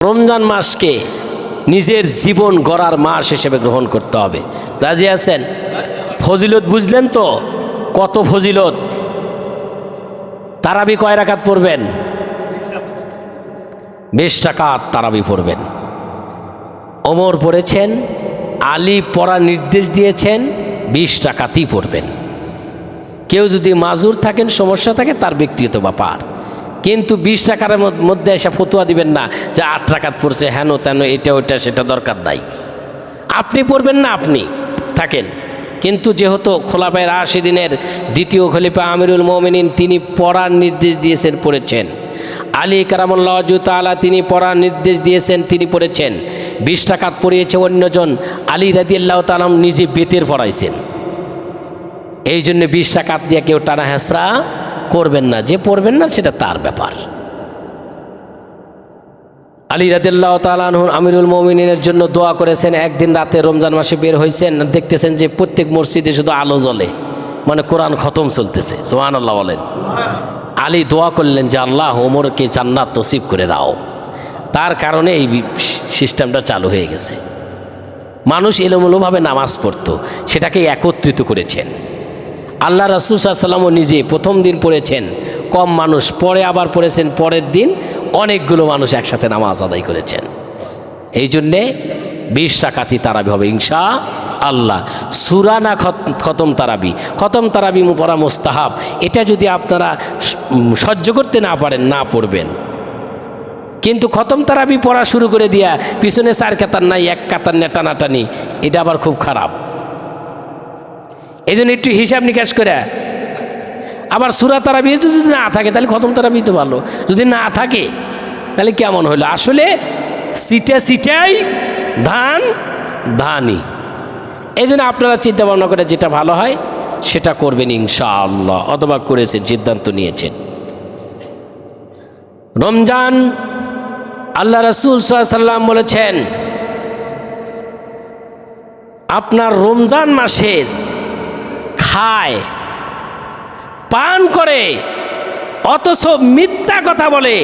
রমজান মাসকে নিজের জীবন গড়ার মাস হিসেবে গ্রহণ করতে হবে। রাজি আছেন? ফজিলত বুঝলেন তো কত ফজিলত। তারাবি কয় রাকাত পড়বেন? 20 রাকাত তারাবি পড়বেন। ওমর পড়েছেন, আলী পড়া নির্দেশ দিয়েছেন 20 রাকাতই পড়বেন। কেউ যদি মাজুর থাকেন, সমস্যা থাকে, তার ব্যক্তিগত ব্যাপার, কিন্তু 20 রাকাতের মধ্যে এসে ফতোয়া দিবেন না যে 8 রাকাত পড়ছে, হেন তেন, এটা ওইটা সেটা দরকার নাই। আপনি পড়বেন না, আপনি থাকেন, কিন্তু যেহেতু খোলাফায়ে রাশিদিনের দ্বিতীয় খলিফা আমিরুল মুমিনিন তিনি পড়ার নির্দেশ দিয়েছেন, পড়েছেন। আলী কারামুল্লাহ ওয়াজহু তাআলা তিনি পড়ার নির্দেশ দিয়েছেন, তিনি পড়েছেন। 20 রাকাত পড়িয়েছে অন্যজন, আলী রাদিয়াল্লাহু তাআলা নিজে বেতের পড়াইছেন। এই জন্য 20 রাকাত দিয়ে কেউ টানা হেঁচড়া করবেন না, যে পড়বেন না সেটা তার ব্যাপার। আলী রাদিয়াল্লাহু তাআলা আনহু আমিরুল মুমিনিনের জন্য দোয়া করেছেন। একদিন রাতে রমজান মাসে বের হয়েছেন, দেখতেছেন যে প্রত্যেক মসজিদে শুধু আলো জ্বলে, মানে কোরআন খতম চলতেছে। সুবহানাল্লাহ বলেন। আলী দোয়া করলেন যে আল্লাহ ওমরকে জান্নাত নসিব করে দাও। তার কারণে এই সিস্টেমটা চালু হয়ে গেছে। মানুষ এলোমেলোভাবে নামাজ পড়তো, সেটাকে একত্রিত করেছেন। আল্লাহ রাসূল সাল্লাল্লাহু আলাইহি ওয়াসাল্লামও নিজে প্রথম দিন পড়েছেন, কম মানুষ, পরে আবার পড়েছেন পরের দিন অনেকগুলো মানুষ একসাথে নামাজ আদায় করেছেন। এই জন্যে 20 রাকাতই তারাবি হবে ইনশাআল্লাহ। সূরা না খতম তারাবি, খতম তারাবি পড়া মুস্তাহাব। এটা যদি আপনারা সহ্য করতে না পারেন, না পড়বেন। কিন্তু খতম তারাবি পড়া শুরু করে দিয়া পিছনে 4 কাতার নাই, 1 কাতার টানাটানি, এটা আবার খুব খারাপ। এই জন্য একটু হিসাব নিকাশ করে, আবার সূরা তারাবি যদি না থাকে তাহলে খতম তারাবি তো ভালো, যদি না থাকে তাহলে কেমন হলো? আসলে সিটাই ধান ধানই। এই জন্য আপনারা চিন্তা ভাবনা করে যেটা ভালো হয় সেটা করবেন ইনশাআল্লাহ, অথবা করেছেন, সিদ্ধান্ত নিয়েছেন। রমজান আল্লাহ রাসূল সাল্লাল্লাহু আলাইহি ওয়াসাল্লাম বলেছেন, আপনার রমজান মাসের খায় পান করে অথচ মিথ্যা কথা বলে,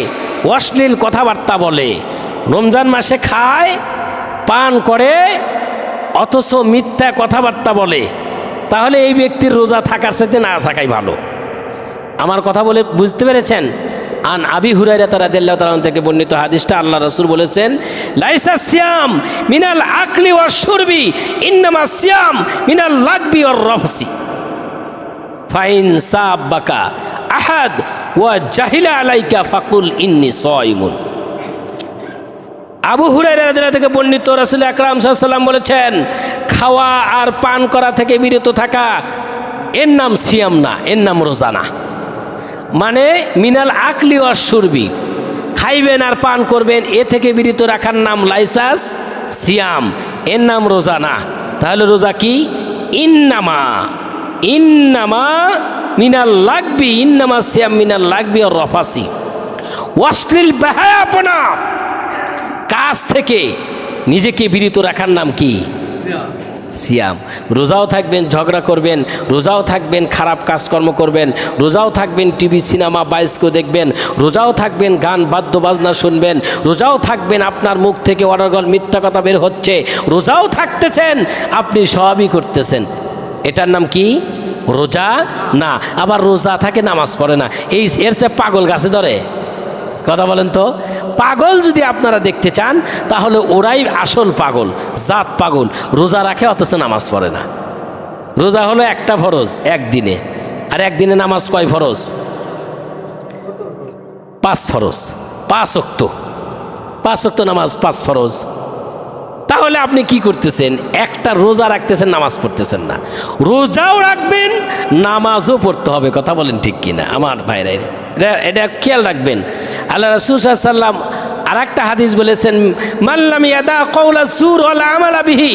অশ্লীল কথাবার্তা বলে। রমজান মাসে খায় পান করে অথচ মিথ্যা কথাবার্তা বলে, তাহলে এই ব্যক্তির রোজা থাকার সাথে না থাকাই ভালো। আমার কথা বলে বুঝতে পেরেছেন? আন আবি হুরায়রা রাদিয়াল্লাহু তাআলা থেকে বর্ণিত হাদিসটা, আল্লাহ রাসূল বলেছেন, লাইসা সিয়াম মিনাল আকলি ওয়াশ শুরবি ইন্নামা সিয়াম মিনাল লাগবি ওয়ার রফসি ফাইন সাবাকা আহাদ ওয়া জাহিলা আলাইকা ফাকুল ইন্নী সাইমুন। আবু হুরায়রা রাদিয়াল্লাহু থেকে বর্ণিত, রাসূল আকরাম সাল্লাল্লাহু আলাইহি ওয়াসাল্লাম বলেছেন, খাওয়া আর পান করা থেকে বিরত থাকা এর নাম সিয়াম না, এর নাম রোজা না। মানে মিনাল আকলি ওয়াশ শুরবি, খাইবেন আর পান করবেন, এ থেকে বিরত রাখার নাম লাইসাস সিয়াম, এর নাম রোজা না। তাহলে রোজা কি? ইন্নামা মিনাল লাগবি, ইন্নামা সিয়াম মিনাল লাগবি আর রফাসি, অশ্লীল বেহায়াপনা কাজ থেকে নিজেকে বিরত রাখার নাম কি? সিয়াম। রোজাও থাকবেন ঝগড়া করবেন, রোজাও থাকবেন খারাপ কাজকর্ম করবেন, রোজাও থাকবেন টিভি সিনেমা বায়োস্কোপ দেখবেন, রোজাও থাকবেন গান বাদ্য বাজনা শুনবেন, রোজাও থাকবেন আপনার মুখ থেকে অনর্গল মিথ্যা কথা বের হচ্ছে, রোজাও থাকতেছেন আপনি সবই করতেছেন, এটার নাম কি? রোজা না। আবার রোজা থাকে নামাজ পড়ে না, এর চেয়ে পাগল গাছে ধরে? কথা বলেন তো। পাগল যদি আপনারা দেখতে চান তাহলে ওরাই আসল পাগল, জাত পাগল। রোজা রাখে অথচ নামাজ পড়ে না। রোজা হলো একটা ফরজ একদিনে, আর একদিনে নামাজ কয় ফরজ? 5 ফরজ, 5 ওয়াক্ত নামাজ 5 ফরজ। তাহলে আপনি কি করতেছেন? একটা রোজা রাখতেছেন, নামাজ পড়তেছেন না। রোজাও রাখবেন, নামাজও পড়তে হবে। কথা বলেন ঠিক কিনা আমার ভাইরা? এটা খেয়াল রাখবেন। আল্লাহ রাসূল সাল্লাল্লাহু আলাইহি ওয়াসাল্লাম আর একটা হাদিস বলেছেন, মাল্লাম ইয়াদা কওলা যুর ওয়াল আমালা বিহি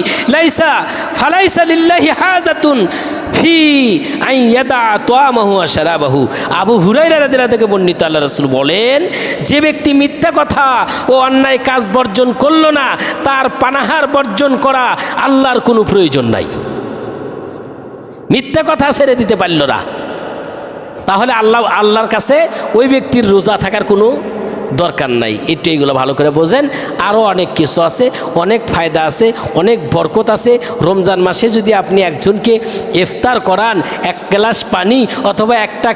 ফালাইসা লিল্লাহি হাজাতুন ফি আন ইয়াদা তাআমাহু ওয়া শারাবাহু। আবু হুরায়রা রাদিয়াল্লাহু থেকে বর্ণিত, আল্লাহ রাসূল বলেন, যে ব্যক্তি মিথ্যা কথা ও অন্যায় কাজ বর্জন করল না, তার পানাহার বর্জন করা আল্লাহর কোনো প্রয়োজন নাই। মিথ্যা কথা ছেড়ে দিতে পারল না, তাহলে আল্লাহর কাছে ওই ব্যক্তির রোজা থাকার কোনো দরকার নাই। একটু এইগুলো ভালো করে বোঝেন। আরও অনেক কিছু আছে, অনেক ফায়দা আছে, অনেক বরকত আছে। রমজান মাসে যদি আপনি একজনকে ইফতার করান, এক গ্লাস পানি অথবা একটা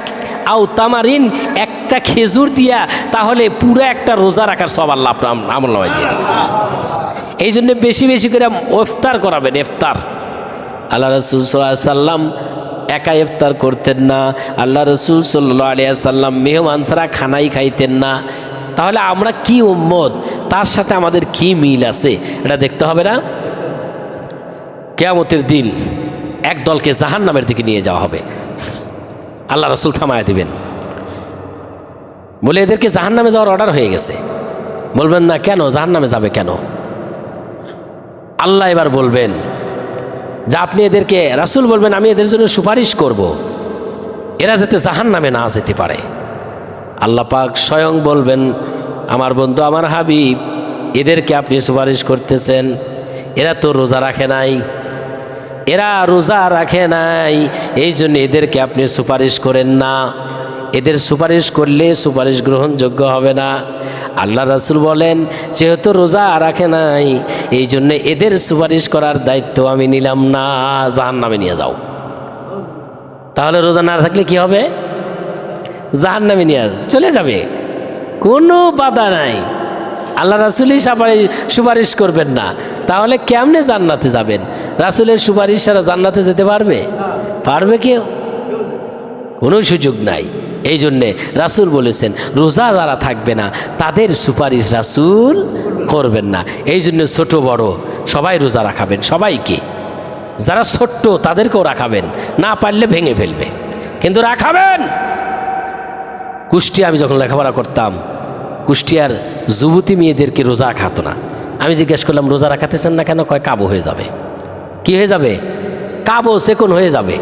আউতামারিন, একটা খেজুর দিয়া, তাহলে পুরো একটা রোজা রাখার সব আল্লাহ আপনার আমল নামায় দিয়ে দেবে। এই জন্য বেশি বেশি করে ইফতার করাবেন। ইফতার আল্লাহ রসুল সাল্লাল্লাহু আলাইহি সাল্লাম একা ইফতার করতেন না। আল্লাহ রসুল সাল্লাল্লাহু আলাইহি সাল্লাম মেহমান ছাড়া খানাই খাইতেন না। তাহলে আমরা কি উম্মত, তার সাথে আমাদের কি মিল আছে এটা দেখতে হবে না? কিয়ামতের দিন এক দলকে জাহান্নামের দিকে নিয়ে যাওয়া হবে, আল্লাহ রসুল থামায় দিবেন, বলে এদেরকে জাহান্নামে যাওয়ার অর্ডার হয়ে গেছে। বলবেন না কেন জাহান্নামে যাবে কেন? আল্লাহ এবার বলবেন যে আপনি এদেরকে, রাসূল বলবেন আমি এদের জন্য সুপারিশ করব, এরা যাতে জাহান্নামে না যেতে পারে। আল্লাহ পাক স্বয়ং বলবেন, আমার বন্ধু আমার হাবিব, এদেরকে আপনি সুপারিশ করতেছেন, এরা তো রোজা রাখে নাই, এরা রোজা রাখে নাই, এই জন্য এদেরকে আপনি সুপারিশ করেন না। এদের সুপারিশ করলে সুপারিশ গ্রহণযোগ্য হবে না। আল্লাহ রাসূল বলেন যেহেতু রোজা রাখে নাই, এই জন্য এদের সুপারিশ করার দায়িত্ব আমি নিলাম না, জাহান্নামে নিয়ে যাও। তাহলে রোজা না থাকলে কি হবে? জাহান্নামে নিয়ে চলে যাবে, কোনো বাধা নাই। আল্লাহ রাসূলই সুপারিশ করবেন না, তাহলে কেমনে জান্নাতে যাবেন? রাসূলের সুপারিশ ছাড়া জান্নাতে যেতে পারবে? পারবে কেউ? কোনো সুযোগ নাই। এই জন্যে রাসূল বলেছেন রোজা যারা থাকবে না তাদের সুপারিশ রাসূল করবেন না। এই জন্য ছোট বড় সবাই রোজা রাখাবেন, সবাইকে। যারা ছোট্ট তাদেরকেও রাখাবেন, না পারলে ভেঙে ফেলবে, কিন্তু রাখাবেন। কুষ্টিয়া আমি যখন লেখাপড়া করতাম, কুষ্টিয়ার যুবতী মেয়েদেরকে রোজা রাখাতো না। আমি জিজ্ঞেস করলাম রোজা রাখাতেছেন না কেন? কয় কাবু হয়ে যাবে। কি হয়ে যাবে? কাবু সেকুন হয়ে যাবে।